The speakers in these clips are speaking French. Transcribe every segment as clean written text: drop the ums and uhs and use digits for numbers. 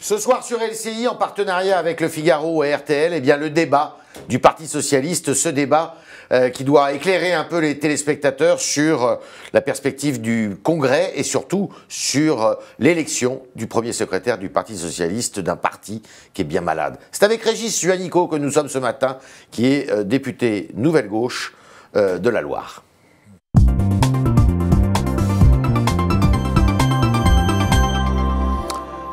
Ce soir sur LCI, en partenariat avec Le Figaro et RTL, eh bien, le débat du Parti Socialiste, ce débat qui doit éclairer un peu les téléspectateurs sur la perspective du Congrès et surtout sur l'élection du premier secrétaire du Parti Socialiste, d'un parti qui est bien malade. C'est avec Régis Juanico que nous sommes ce matin, qui est député Nouvelle Gauche de la Loire.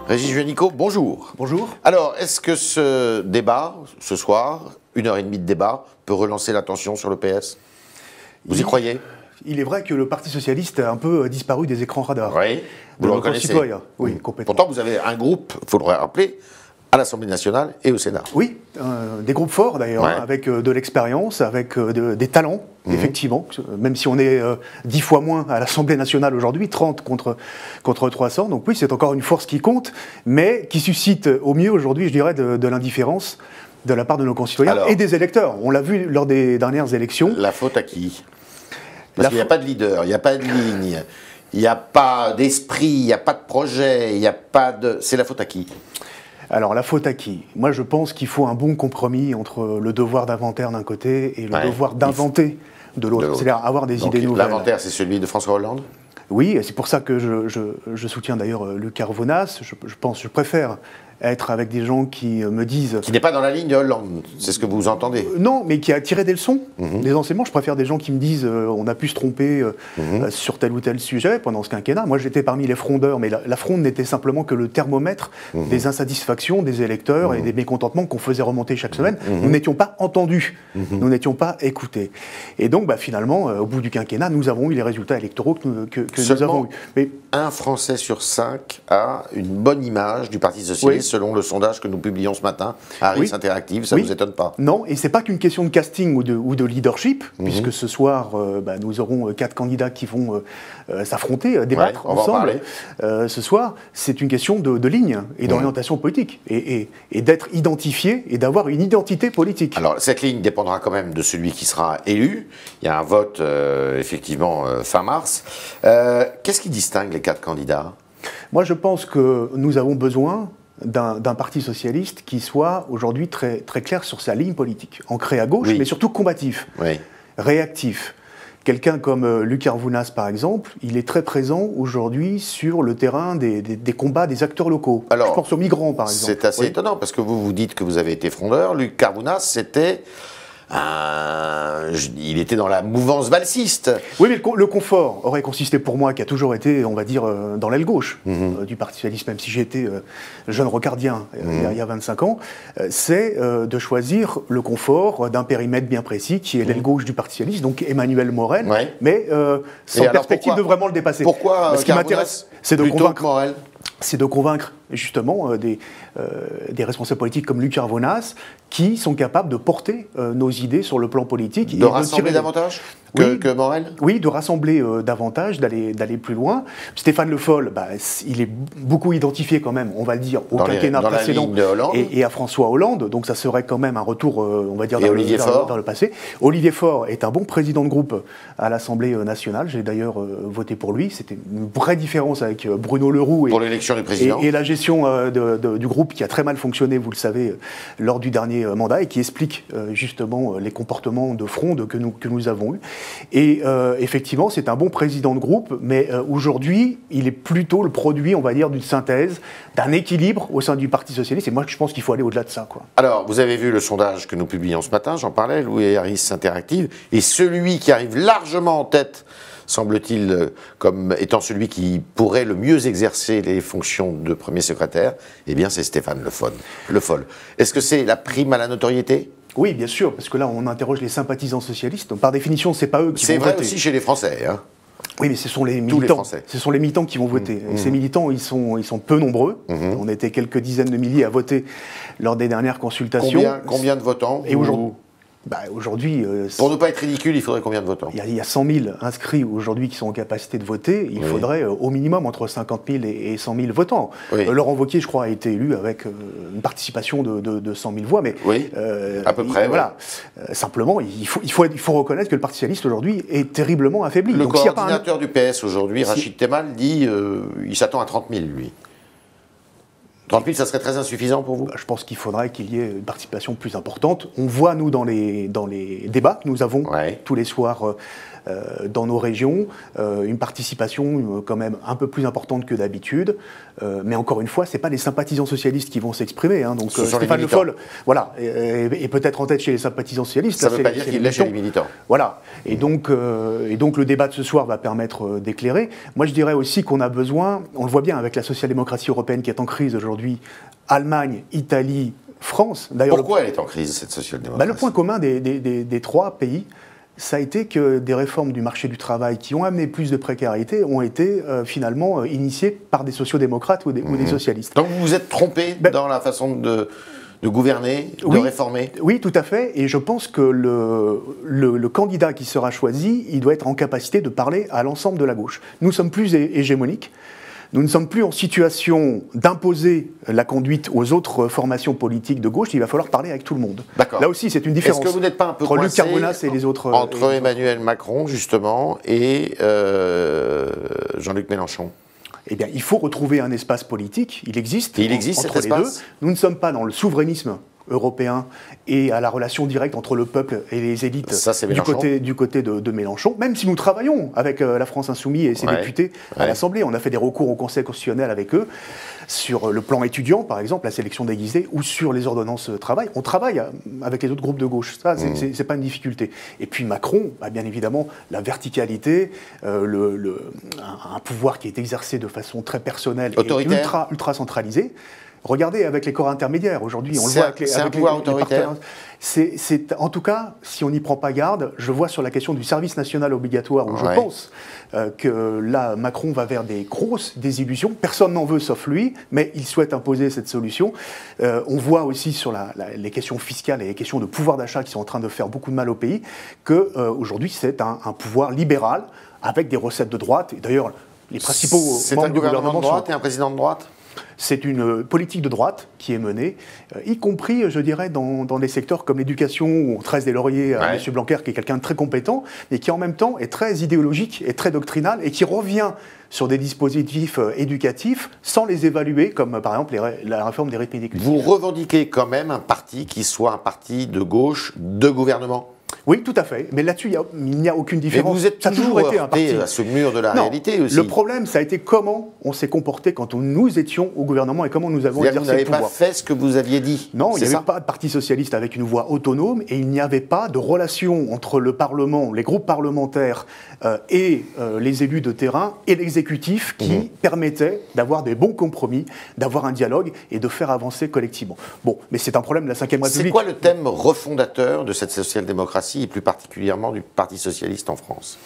Régis Juanico, bonjour. Bonjour. Alors, est-ce que ce débat, ce soir, 1h30 de débat, peut relancer l'attention sur le PS? Vous y croyez? Il est vrai que le Parti Socialiste a un peu disparu des écrans radars. Oui, vous le reconnaissez. Oui, complètement. Pourtant, vous avez un groupe, il faut le rappeler, à l'Assemblée nationale et au Sénat. Oui, des groupes forts d'ailleurs, Ouais. avec de l'expérience, avec des talents, effectivement. Même si on est 10 fois moins à l'Assemblée nationale aujourd'hui, 30 contre 300. Donc oui, c'est encore une force qui compte, mais qui suscite au mieux aujourd'hui, je dirais, de l'indifférence de la part de nos concitoyens et des électeurs. On l'a vu lors des dernières élections. La faute à qui? Parce qu'il n'y a pas de leader, il n'y a pas de ligne, il n'y a pas d'esprit, il n'y a pas de projet, il n'y a pas de... C'est la faute à qui? Alors, la faute à qui? Moi, je pense qu'il faut un bon compromis entre le devoir d'inventaire d'un côté et le devoir d'inventer de l'autre. C'est-à-dire avoir des idées nouvelles. L'inventaire, c'est celui de François Hollande? Oui, et c'est pour ça que je soutiens d'ailleurs Luc Carvounas. Je préfère être avec des gens qui me disent... Qui n'est pas dans la ligne de Hollande, c'est ce que vous entendez? Non, mais qui a tiré des leçons, des enseignements. Je préfère des gens qui me disent on a pu se tromper sur tel ou tel sujet pendant ce quinquennat. Moi, j'étais parmi les frondeurs, mais la fronde n'était simplement que le thermomètre des insatisfactions des électeurs et des mécontentements qu'on faisait remonter chaque semaine. Nous n'étions pas entendus, nous n'étions pas écoutés. Et donc, finalement, au bout du quinquennat, nous avons eu les résultats électoraux que nous avons eu. Mais un Français sur 5 a une bonne image du Parti Socialiste, selon le sondage que nous publions ce matin à Harris Interactive. Ça ne vous étonne pas? Non, et c'est pas qu'une question de casting ou de leadership, puisque ce soir, nous aurons 4 candidats qui vont s'affronter, débattre ensemble. Ce soir, c'est une question de ligne et d'orientation politique, et d'être identifié et d'avoir une identité politique. Alors, cette ligne dépendra quand même de celui qui sera élu. Il y a un vote, effectivement, fin mars. Qu'est-ce qui distingue les 4 candidats? Moi, je pense que nous avons besoin d'un parti socialiste qui soit aujourd'hui très, très clair sur sa ligne politique, ancré à gauche, mais surtout combatif, réactif. Quelqu'un comme Luc Carvounas, par exemple, il est très présent aujourd'hui sur le terrain des combats des acteurs locaux. Alors, je pense aux migrants, par exemple. C'est assez étonnant, parce que vous dites que vous avez été frondeur. Luc Carvounas, c'était... il était dans la mouvance valsiste. Oui, mais le confort aurait consisté pour moi, qui a toujours été, on va dire, dans l'aile gauche du Parti Socialiste, même si j'étais jeune rocardien il y a 25 ans, c'est de choisir le confort d'un périmètre bien précis, qui est l'aile gauche du Parti Socialiste, donc Emmanuel Morel, mais sans perspective de vraiment le dépasser. Pourquoi ce qui m'intéresse, c'est de convaincre Morel. C'est de convaincre justement des responsables politiques comme Luc Carvounas qui sont capables de porter nos idées sur le plan politique. De rassembler davantage que Morel? Oui, de rassembler davantage, d'aller plus loin. Stéphane Le Foll, il est beaucoup identifié quand même, on va le dire, au quinquennat précédent et à François Hollande, donc ça serait quand même un retour, on va dire, dans le passé. Olivier Faure est un bon président de groupe à l'Assemblée nationale, j'ai d'ailleurs voté pour lui, c'était une vraie différence avec Bruno Leroux pour l'élection du président. Et la gestion du groupe qui a très mal fonctionné, vous le savez, lors du dernier mandat, et qui explique justement les comportements de fronde que nous avons eus. Et effectivement, c'est un bon président de groupe, mais aujourd'hui, il est plutôt le produit, on va dire, d'une synthèse, d'un équilibre au sein du Parti Socialiste, et moi, je pense qu'il faut aller au-delà de ça, quoi. Alors, vous avez vu le sondage que nous publions ce matin, j'en parlais, Louis et Harris Interactive, et celui qui arrive largement en tête, semble-t-il, comme étant celui qui pourrait le mieux exercer les fonctions de premier secrétaire, eh bien c'est Stéphane Le Foll. Est-ce que c'est la prime à la notoriété? Oui, bien sûr, parce que là, on interroge les sympathisants socialistes. Donc, par définition, c'est pas eux qui vont voter. C'est vrai aussi chez les Français, hein. Oui, mais ce sont les militants. Ce sont les militants qui vont voter. Et ces militants, ils sont peu nombreux. On était quelques dizaines de milliers à voter lors des dernières consultations. Combien de votants? Et aujourd'hui, pour ne pas être ridicule, il faudrait combien de votants? Il y a 100 000 inscrits aujourd'hui qui sont en capacité de voter. Il faudrait au minimum entre 50 000 et 100 000 votants. Laurent Wauquiez, je crois, a été élu avec une participation de 100 000 voix. Mais, à peu près. Voilà. Simplement, il faut reconnaître que le Parti Socialiste aujourd'hui est terriblement affaibli. Le coordinateur du PS aujourd'hui, Rachid Temal, dit qu'il s'attend à 30 000, lui. 30 000, ça serait très insuffisant pour vous? Je pense qu'il faudrait qu'il y ait une participation plus importante. On voit, nous, dans les débats que nous avons tous les soirs dans nos régions, une participation quand même un peu plus importante que d'habitude. Mais encore une fois, ce n'est pas les sympathisants socialistes qui vont s'exprimer. Hein. Donc Stéphane Le Foll, voilà, et peut-être en tête chez les sympathisants socialistes. Ça ne veut pas dire qu'il l'est chez les militants. Voilà. Et donc le débat de ce soir va permettre d'éclairer. Moi, je dirais aussi qu'on a besoin, on le voit bien avec la social-démocratie européenne qui est en crise aujourd'hui, Allemagne, Italie, France. Pourquoi elle est en crise, cette social-démocratie? Le point commun des trois pays, ça a été que des réformes du marché du travail qui ont amené plus de précarité ont été finalement initiées par des sociodémocrates ou des socialistes. Donc vous vous êtes trompé dans la façon de gouverner, de réformer? Oui, tout à fait. Et je pense que le candidat qui sera choisi, il doit être en capacité de parler à l'ensemble de la gauche. Nous sommes plus hégémoniques. Nous ne sommes plus en situation d'imposer la conduite aux autres formations politiques de gauche. Il va falloir parler avec tout le monde. D'accord. Là aussi, c'est une différence. Est-ce que vous n'êtes pas un peu entre Luc Carbonas et les autres entre Emmanuel Macron, justement, et Jean-Luc Mélenchon? Eh bien, il faut retrouver un espace politique. Il existe. Et il existe entre cet les deux. espace. Nous ne sommes pas dans le souverainisme européen et à la relation directe entre le peuple et les élites du côté de Mélenchon, même si nous travaillons avec la France Insoumise et ses députés à l'Assemblée. On a fait des recours au Conseil constitutionnel avec eux sur le plan étudiant, par exemple, la sélection déguisée, ou sur les ordonnances travail. On travaille avec les autres groupes de gauche. Ça, c'est pas une difficulté. Et puis Macron, bien évidemment, la verticalité, un pouvoir qui est exercé de façon très personnelle et ultra centralisé. Regardez avec les corps intermédiaires, aujourd'hui, on le voit avec un pouvoir autoritaire. En tout cas, si on n'y prend pas garde, je vois sur la question du service national obligatoire, où je pense que là, Macron va vers des grosses désillusions. Personne n'en veut sauf lui, mais il souhaite imposer cette solution. On voit aussi sur les questions fiscales et les questions de pouvoir d'achat qui sont en train de faire beaucoup de mal au pays, qu'aujourd'hui, c'est un pouvoir libéral avec des recettes de droite. Et d'ailleurs, les principaux membres du gouvernement de droite et un président de droite. C'est une politique de droite qui est menée, y compris, je dirais, dans des secteurs comme l'éducation, où on tresse des lauriers à M. Blanquer, qui est quelqu'un de très compétent, mais qui en même temps est très idéologique et très doctrinal, et qui revient sur des dispositifs éducatifs sans les évaluer, comme par exemple la réforme des rites médicaux. Vous revendiquez quand même un parti qui soit un parti de gauche, de gouvernement? Oui, tout à fait. Mais là-dessus, il n'y a aucune différence. Mais vous êtes toujours heurté à ce mur de la réalité aussi. Le problème, ça a été comment on s'est comporté quand nous étions au gouvernement et comment nous avons exercé le pouvoir. Vous n'avez pas fait ce que vous aviez dit. Non, il n'y avait pas de parti socialiste avec une voix autonome et il n'y avait pas de relation entre le Parlement, les groupes parlementaires et les élus de terrain et l'exécutif qui permettait d'avoir des bons compromis, d'avoir un dialogue et de faire avancer collectivement. Bon, mais c'est un problème de la Ve République. C'est quoi le thème refondateur de cette social-démocratie et plus particulièrement du Parti socialiste en France?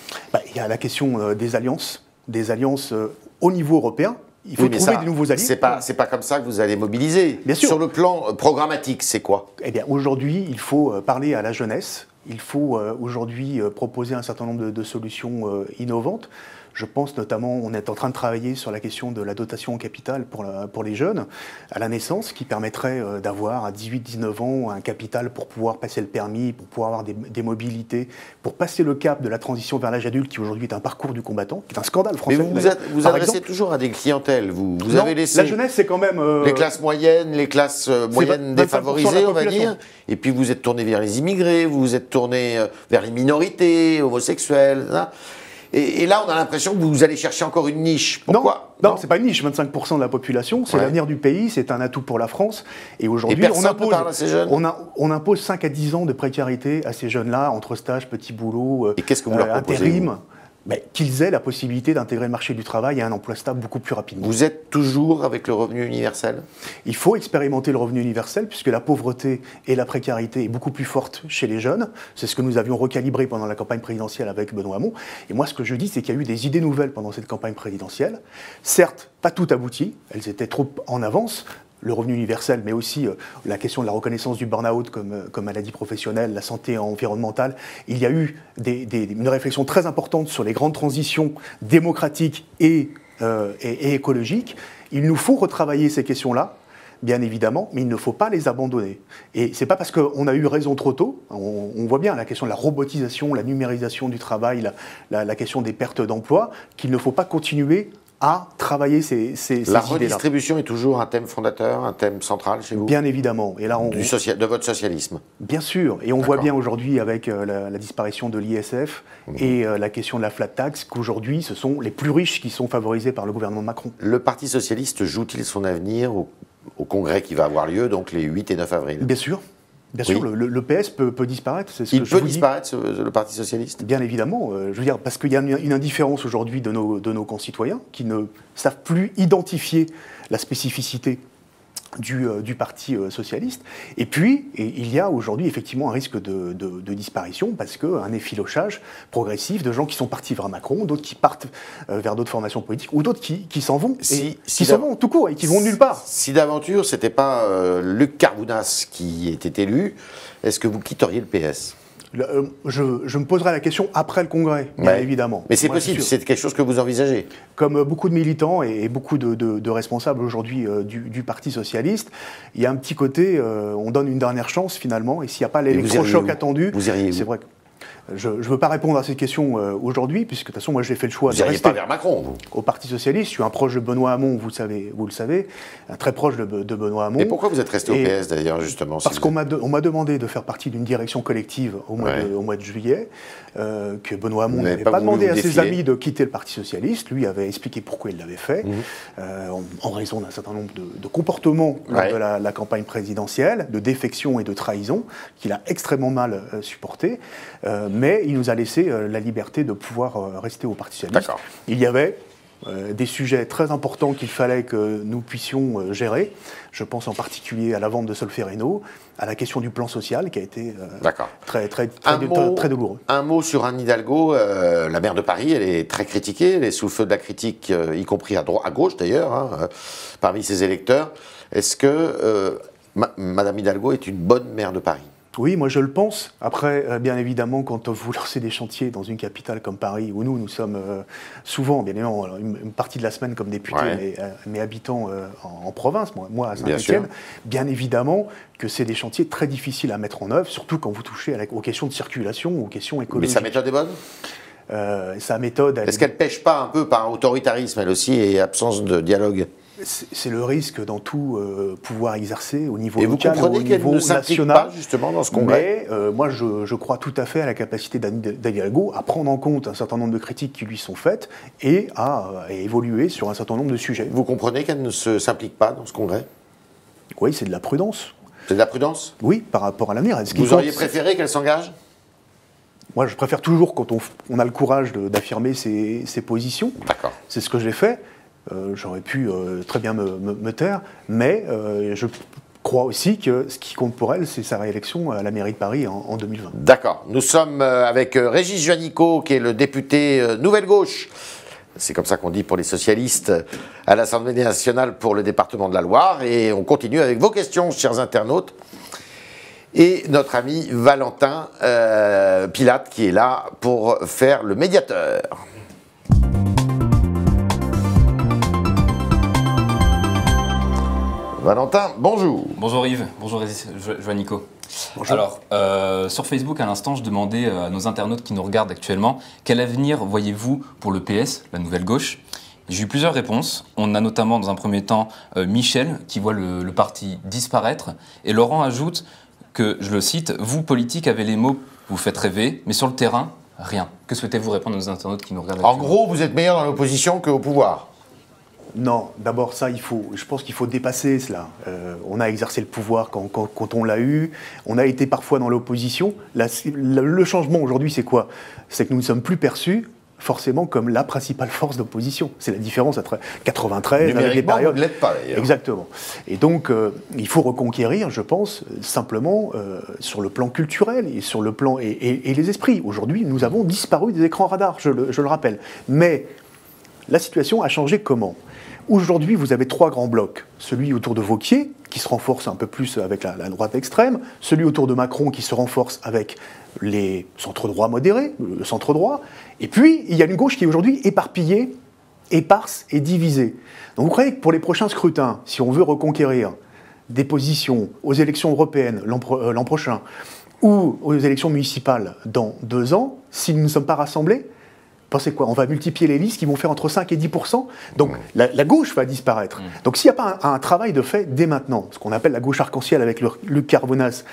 Il y a la question des alliances au niveau européen. Il faut trouver des nouveaux alliés. C'est pas comme ça que vous allez mobiliser. Bien sûr. Sur le plan programmatique, c'est quoi? Eh bien, aujourd'hui, il faut parler à la jeunesse. Il faut aujourd'hui proposer un certain nombre de solutions innovantes. Je pense notamment, on est en train de travailler sur la question de la dotation en capital pour les jeunes à la naissance, qui permettrait d'avoir à 18-19 ans un capital pour pouvoir passer le permis, pour pouvoir avoir des mobilités, pour passer le cap de la transition vers l'âge adulte, qui aujourd'hui est un parcours du combattant, qui est un scandale français. Mais vous adressez toujours à des clientèles. Vous avez laissé la jeunesse, c'est quand même les classes moyennes, défavorisées, on va dire. Et puis vous êtes tourné vers les immigrés, vous vous êtes tourné vers les minorités, homosexuels, hein. Et là, on a l'impression que vous allez chercher encore une niche. Pourquoi? Non, c'est pas une niche. 25% de la population, c'est l'avenir du pays, c'est un atout pour la France. Et aujourd'hui, on impose 5 à 10 ans de précarité à ces jeunes-là, entre stage, petit boulot, et qu'est-ce que vous leur proposez, intérim. Qu'ils aient la possibilité d'intégrer le marché du travail et un emploi stable beaucoup plus rapidement. Vous êtes toujours avec le revenu universel? Il faut expérimenter le revenu universel, puisque la pauvreté et la précarité est beaucoup plus forte chez les jeunes. C'est ce que nous avions recalibré pendant la campagne présidentielle avec Benoît Hamon. Et moi, ce que je dis, c'est qu'il y a eu des idées nouvelles pendant cette campagne présidentielle. Certes, pas toutes abouties, elles étaient trop en avance. Le revenu universel, mais aussi la question de la reconnaissance du burn-out comme maladie professionnelle, la santé environnementale. Il y a eu une réflexion très importante sur les grandes transitions démocratiques et écologiques. Il nous faut retravailler ces questions-là, bien évidemment, mais il ne faut pas les abandonner. Et c'est pas parce qu'on a eu raison trop tôt, on voit bien la question de la robotisation, la numérisation du travail, la question des pertes d'emplois, qu'il ne faut pas continuer à travailler ces idées-là. La redistribution est toujours un thème fondateur, un thème central chez vous? Bien évidemment. Et là, de votre socialisme? Bien sûr. Et on voit bien aujourd'hui avec la disparition de l'ISF et la question de la flat tax qu'aujourd'hui, ce sont les plus riches qui sont favorisés par le gouvernement Macron. Le Parti socialiste joue-t-il son avenir au congrès qui va avoir lieu, donc les 8 et 9 avril? Bien sûr. Bien sûr, le PS peut disparaître. Il peut disparaître, le Parti socialiste? Bien évidemment. Je veux dire, parce qu'il y a une indifférence aujourd'hui de nos concitoyens qui ne savent plus identifier la spécificité du Parti socialiste. Et puis, il y a aujourd'hui effectivement un risque de disparition parce qu'un effilochage progressif de gens qui sont partis vers Macron, d'autres qui partent vers d'autres formations politiques, ou d'autres qui s'en vont, qui s'en vont tout court et qui vont nulle part. Si d'aventure, ce n'était pas Luc Carbounas qui était élu, est-ce que vous quitteriez le PS? Je me poserai la question après le Congrès, bien évidemment. Mais c'est possible, c'est quelque chose que vous envisagez? Comme beaucoup de militants et beaucoup de responsables aujourd'hui du Parti socialiste, il y a un petit côté, on donne une dernière chance finalement, et s'il n'y a pas l'électrochoc attendu, c'est vrai que je ne veux pas répondre à cette question aujourd'hui, puisque de toute façon, moi j'ai fait le choix de rester pas vers Macron, vous. Au Parti socialiste. Je suis un proche de Benoît Hamon, vous le savez, très proche de Benoît Hamon. Et pourquoi vous êtes resté au PS d'ailleurs, justement? Parce qu'on m'a demandé de faire partie d'une direction collective au mois de juillet, que Benoît Hamon n'avait pas demandé à ses amis de quitter le Parti socialiste. Lui avait expliqué pourquoi il l'avait fait, en raison d'un certain nombre de comportements lors de la campagne présidentielle, de défection et de trahison, qu'il a extrêmement mal supporté. Mais il nous a laissé la liberté de pouvoir rester au Parti socialiste. Il y avait des sujets très importants qu'il fallait que nous puissions gérer. Je pense en particulier à la vente de Solferino, à la question du plan social qui a été très douloureux. Un mot sur Anne Hidalgo, la maire de Paris, elle est très critiquée, elle est sous le feu de la critique, y compris à gauche d'ailleurs, parmi ses électeurs. Est-ce que Madame Hidalgo est une bonne maire de Paris? Oui, moi je le pense. Après, bien évidemment, quand vous lancez des chantiers dans une capitale comme Paris, où nous sommes souvent, bien évidemment, une partie de la semaine comme députés, mais habitants en province, moi à Saint-Étienne, bien évidemment que c'est des chantiers très difficiles à mettre en œuvre, surtout quand vous touchez aux questions de circulation, aux questions écologiques. Mais sa méthode est bonne? Sa méthode... Est-ce qu'elle pêche pas un peu par autoritarisme, elle aussi, et absence de dialogue? C'est le risque dans tout pouvoir exercer au niveau local, au niveau national. Et vous comprenez qu'elle ne s'implique pas justement dans ce congrès? Mais moi, je crois tout à fait à la capacité d'Anne Hidalgo à prendre en compte un certain nombre de critiques qui lui sont faites et à évoluer sur un certain nombre de sujets. Vous comprenez qu'elle ne s'implique pas dans ce congrès? Oui, c'est de la prudence. C'est de la prudence? Oui, par rapport à l'avenir. Vous auriez préféré qu'elle s'engage? Moi, je préfère toujours quand on a le courage d'affirmer ses positions. D'accord. C'est ce que j'ai fait. J'aurais pu très bien me taire, mais je crois aussi que ce qui compte pour elle, c'est sa réélection à la mairie de Paris en 2020. D'accord. Nous sommes avec Régis Juanico, qui est le député Nouvelle Gauche, c'est comme ça qu'on dit pour les socialistes, à l'Assemblée nationale pour le département de la Loire. Et on continue avec vos questions, chers internautes. Et notre ami Valentin Pilate, qui est là pour faire le médiateur. Valentin, bonjour. Bonjour Yves, bonjour Juanico. Alors, sur Facebook, à l'instant, je demandais à nos internautes qui nous regardent actuellement, quel avenir voyez-vous pour le PS, la Nouvelle Gauche? J'ai eu plusieurs réponses. On a notamment, dans un premier temps, Michel, qui voit le parti disparaître. Et Laurent ajoute que, je le cite, « Vous, politiques, avez les mots, vous faites rêver, mais sur le terrain, rien ». Que souhaitez-vous répondre à nos internautes qui nous regardent actuellement? En gros, vous êtes meilleur dans l'opposition qu'au pouvoir? Non, d'abord ça, je pense qu'il faut dépasser cela. On a exercé le pouvoir quand on l'a eu, on a été parfois dans l'opposition. Le changement aujourd'hui, c'est quoi? C'est que nous ne sommes plus perçus forcément comme la principale force d'opposition. C'est la différence entre 93 avec les périodes. Vous ne l'êtes pas d'ailleurs. Exactement. Et donc, il faut reconquérir, je pense, simplement sur le plan culturel et sur le plan et les esprits. Aujourd'hui, nous avons disparu des écrans radars, je le rappelle. Mais la situation a changé comment? Aujourd'hui, vous avez trois grands blocs. Celui autour de Wauquiez, qui se renforce un peu plus avec la droite extrême. Celui autour de Macron, qui se renforce avec les centres-droits modérés, le centre-droit. Et puis, il y a une gauche qui est aujourd'hui éparpillée, éparse et divisée. Donc vous croyez que pour les prochains scrutins, si on veut reconquérir des positions aux élections européennes l'an prochain, ou aux élections municipales dans 2 ans, si nous ne sommes pas rassemblés, pensez quoi? On va multiplier les listes qui vont faire entre 5 et 10%. Donc la gauche va disparaître. Donc s'il n'y a pas un travail de fait dès maintenant, ce qu'on appelle la gauche arc-en-ciel avec Luc Carbonas,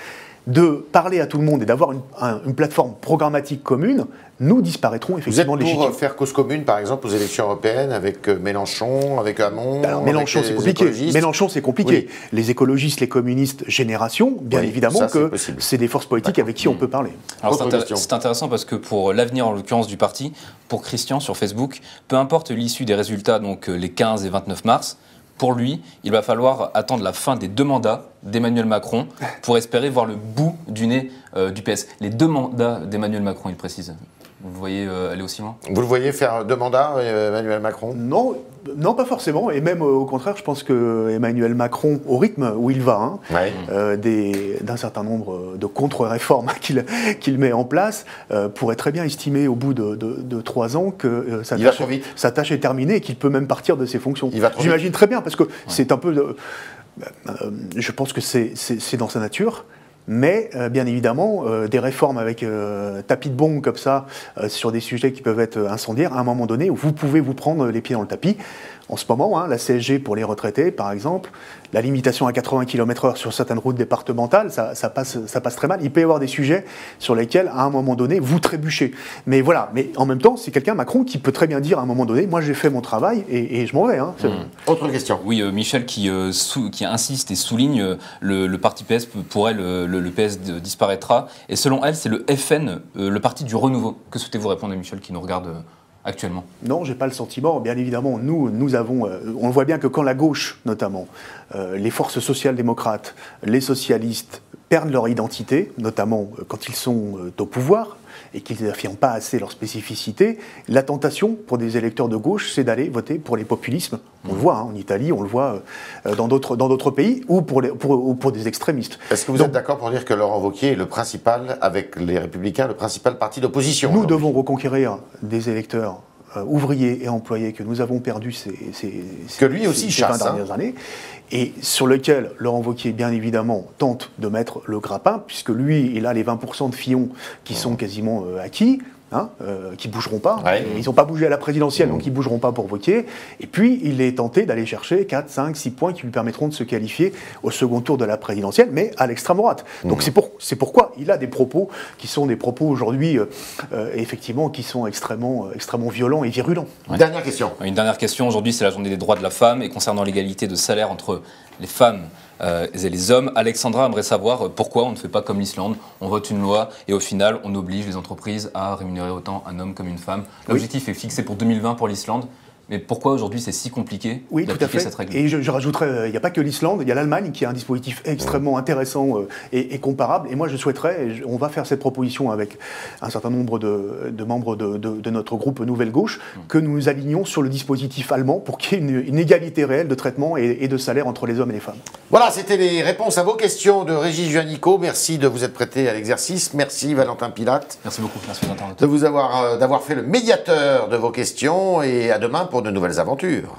de parler à tout le monde et d'avoir une plateforme programmatique commune, nous disparaîtrons effectivement légitimes. Vous êtes pour faire cause commune, par exemple, aux élections européennes, avec Mélenchon, avec Hamon? Alors, Mélenchon, c'est compliqué. Mélenchon, c'est compliqué. Oui. Les écologistes, les communistes, génération, bien évidemment que c'est des forces politiques avec qui on peut parler. Alors, c'est intéressant parce que pour l'avenir, en l'occurrence, du parti, pour Christian sur Facebook, peu importe l'issue des résultats, donc les 15 et 29 mars, pour lui, il va falloir attendre la fin des 2 mandats d'Emmanuel Macron pour espérer voir le bout du nez du PS. Les 2 mandats d'Emmanuel Macron, il précise. Vous le voyez aller aussi loin? Vous le voyez faire 2 mandats, Emmanuel Macron? Non, pas forcément. Et même au contraire, je pense que Emmanuel Macron, au rythme où il va, d'un certain nombre de contre-réformes qu'il met en place, pourrait très bien estimer au bout de 3 ans que sa tâche est terminée et qu'il peut même partir de ses fonctions. J'imagine très bien, parce que c'est un peu... je pense que c'est dans sa nature. Mais bien évidemment, des réformes avec tapis de bombe comme ça, sur des sujets qui peuvent être incendiaires, à un moment donné, vous pouvez vous prendre les pieds dans le tapis. En ce moment, la CSG pour les retraités, par exemple, la limitation à 80 km/h sur certaines routes départementales, ça passe très mal. Il peut y avoir des sujets sur lesquels, à un moment donné, vous trébuchez. Mais voilà, mais en même temps, c'est quelqu'un, Macron, qui peut très bien dire à un moment donné, moi j'ai fait mon travail et je m'en vais. Autre question. Oui, Michel qui insiste et souligne le parti PS, pour elle, le PS disparaîtra. Et selon elle, c'est le FN, le parti du renouveau. Que souhaitez-vous répondre à Michel qui nous regarde actuellement? Non, j'ai pas le sentiment. Bien évidemment, nous avons... on voit bien que quand la gauche, notamment, les forces social-démocrates, les socialistes, perdent leur identité, notamment quand ils sont au pouvoir, et qu'ils n'affirment pas assez leur spécificité, la tentation pour des électeurs de gauche, c'est d'aller voter pour les populismes. On le voit en Italie, on le voit dans d'autres pays, ou pour des extrémistes. Est-ce que vous êtes d'accord pour dire que Laurent Wauquiez est le principal, avec les Républicains, le principal parti d'opposition? Nous devons reconquérir des électeurs ouvriers et employés que nous avons perdus ces 20 dernières années, et sur lequel Laurent Wauquiez, bien évidemment, tente de mettre le grappin, puisque lui, il a les 20% de Fillon qui sont quasiment acquis, qui ne bougeront pas. Ouais. Ils n'ont pas bougé à la présidentielle, donc ils ne bougeront pas pour Wauquiez. Et puis, il est tenté d'aller chercher 4, 5, 6 points qui lui permettront de se qualifier au second tour de la présidentielle, mais à l'extrême droite. Donc c'est pourquoi il a des propos qui sont des propos aujourd'hui, effectivement, qui sont extrêmement violents et virulents. Ouais. Dernière question. Une dernière question. Aujourd'hui, c'est la journée des droits de la femme. Et concernant l'égalité de salaire entre les femmes et les hommes, Alexandra aimerait savoir pourquoi on ne fait pas comme l'Islande, on vote une loi et au final on oblige les entreprises à rémunérer autant un homme comme une femme. L'objectif est fixé pour 2020 pour l'Islande. Mais pourquoi aujourd'hui c'est si compliqué d'appliquer cette règle? Et je rajouterais, il n'y a pas que l'Islande, il y a l'Allemagne qui a un dispositif extrêmement intéressant et comparable. Et moi je souhaiterais, on va faire cette proposition avec un certain nombre de membres de notre groupe Nouvelle Gauche, que nous nous alignions sur le dispositif allemand pour qu'il y ait une égalité réelle de traitement et de salaire entre les hommes et les femmes. Voilà, c'était les réponses à vos questions de Régis Juanico. Merci de vous être prêté à l'exercice. Merci Valentin Pilate. Merci beaucoup. Merci d'avoir fait le médiateur de vos questions et à demain pour de nouvelles aventures.